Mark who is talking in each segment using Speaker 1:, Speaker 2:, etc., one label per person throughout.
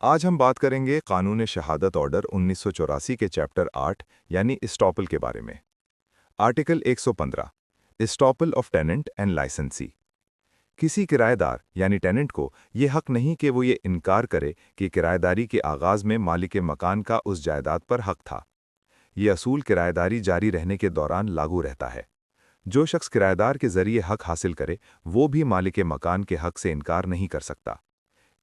Speaker 1: आज हम बात करेंगे कानून शहादत ऑर्डर 1984 के चैप्टर 8 यानी इस्टॉपल के बारे में। आर्टिकल 115 इस्टॉपल ऑफ टेनेंट एंड लाइसेंसी। किसी किराएदार यानी टेनेंट को ये हक नहीं कि वो ये इनकार करे कि किराएदारी के आगाज में मालिक मकान का उस जायदाद पर हक था। ये असूल किराएदारी जारी रहने के दौरान लागू रहता है। जो शख्स किराएदार के जरिए हक हासिल करे वो भी मालिक मकान के हक से इनकार नहीं कर सकता।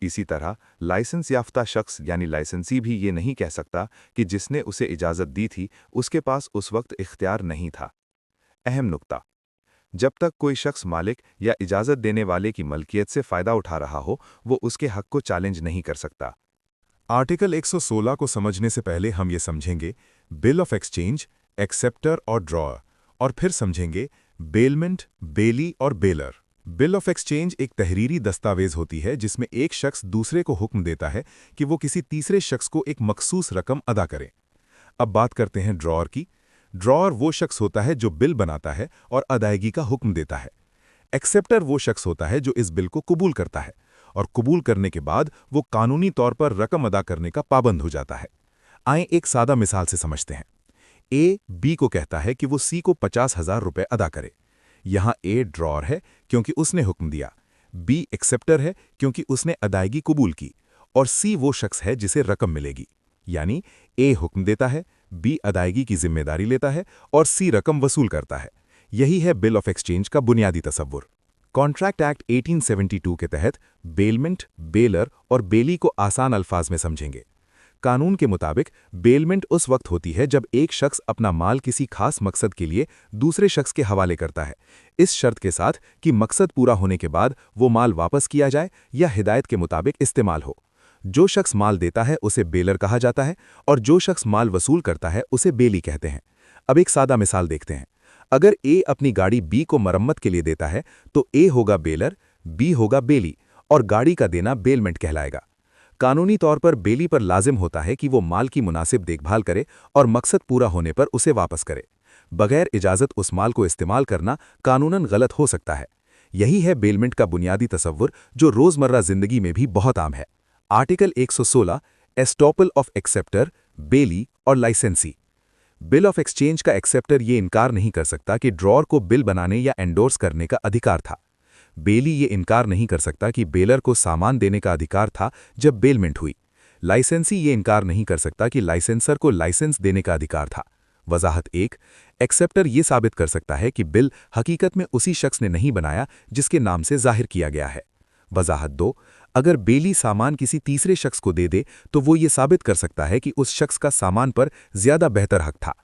Speaker 1: इसी तरह लाइसेंस याफ्ता शख्स यानी लाइसेंसी भी ये नहीं कह सकता कि जिसने उसे इजाज़त दी थी उसके पास उस वक्त इख्तियार नहीं था। अहम नुक्ता: जब तक कोई शख्स मालिक या इजाज़त देने वाले की मलकियत से फ़ायदा उठा रहा हो वो उसके हक को चैलेंज नहीं कर सकता।
Speaker 2: आर्टिकल 116 को समझने से पहले हम ये समझेंगे बिल ऑफ एक्सचेंज, एक्सेप्टर और ड्रॉअर, और फिर समझेंगे बेलमेंट, बेली और बेलर। बिल ऑफ एक्सचेंज एक तहरीरी दस्तावेज होती है जिसमें एक शख्स दूसरे को हुक्म देता है कि वो किसी तीसरे शख्स को एक मखसूस रकम अदा करे। अब बात करते हैं ड्रॉअर की। ड्रॉअर वो शख्स होता है जो बिल बनाता है और अदायगी का हुक्म देता है। एक्सेप्टर वो शख्स होता है जो इस बिल को कबूल करता है और कबूल करने के बाद वो कानूनी तौर पर रकम अदा करने का पाबंद हो जाता है। आइए एक सादा मिसाल से समझते हैं। ए बी को कहता है कि वो सी को 50,000 रुपए अदा करे। यहाँ ए ड्रॉअर है क्योंकि उसने हुक्म दिया, बी एक्सेप्टर है क्योंकि उसने अदायगी कबूल की, और सी वो शख्स है जिसे रकम मिलेगी। यानी ए हुक्म देता है, बी अदायगी की जिम्मेदारी लेता है और सी रकम वसूल करता है। यही है बिल ऑफ एक्सचेंज का बुनियादी तसव्वुर। कॉन्ट्रैक्ट एक्ट 1872 के तहत बेलमेंट, बेलर और बेली को आसान अल्फाज में समझेंगे। कानून के मुताबिक बेलमेंट उस वक्त होती है जब एक शख्स अपना माल किसी खास मकसद के लिए दूसरे शख्स के हवाले करता है, इस शर्त के साथ कि मकसद पूरा होने के बाद वो माल वापस किया जाए या हिदायत के मुताबिक इस्तेमाल हो। जो शख्स माल देता है उसे बेलर कहा जाता है और जो शख्स माल वसूल करता है उसे बेली कहते हैं। अब एक सादा मिसाल देखते हैं। अगर ए अपनी गाड़ी बी को मरम्मत के लिए देता है तो ए होगा बेलर, बी होगा बेली और गाड़ी का देना बेलमेंट कहलाएगा। कानूनी तौर पर बेली पर लाजिम होता है कि वो माल की मुनासिब देखभाल करे और मकसद पूरा होने पर उसे वापस करे। बगैर इजाज़त उस माल को इस्तेमाल करना कानूनन गलत हो सकता है। यही है बेलमेंट का बुनियादी तसव्वुर जो रोज़मर्रा ज़िंदगी में भी बहुत आम है। आर्टिकल 116 एस्टॉपल ऑफ एक्सेप्टर, बेली और लाइसेंसी। बिल ऑफ एक्सचेंज का एक्सेप्टर ये इनकार नहीं कर सकता कि ड्रॉअर को बिल बनाने या एंडोर्स करने का अधिकार था। बेली ये इनकार नहीं कर सकता कि बेलर को सामान देने का अधिकार था जब बेलमेंट हुई। लाइसेंसी ये इनकार नहीं कर सकता कि लाइसेंसर को लाइसेंस देने का अधिकार था। वजाहत 1, एक्सेप्टर ये साबित कर सकता है कि बिल हकीकत में उसी शख्स ने नहीं बनाया जिसके नाम से जाहिर किया गया है। वजाहत 2, अगर बेली सामान किसी तीसरे शख्स को दे दे तो वो ये साबित कर सकता है कि उस शख्स का सामान पर ज्यादा बेहतर हक था।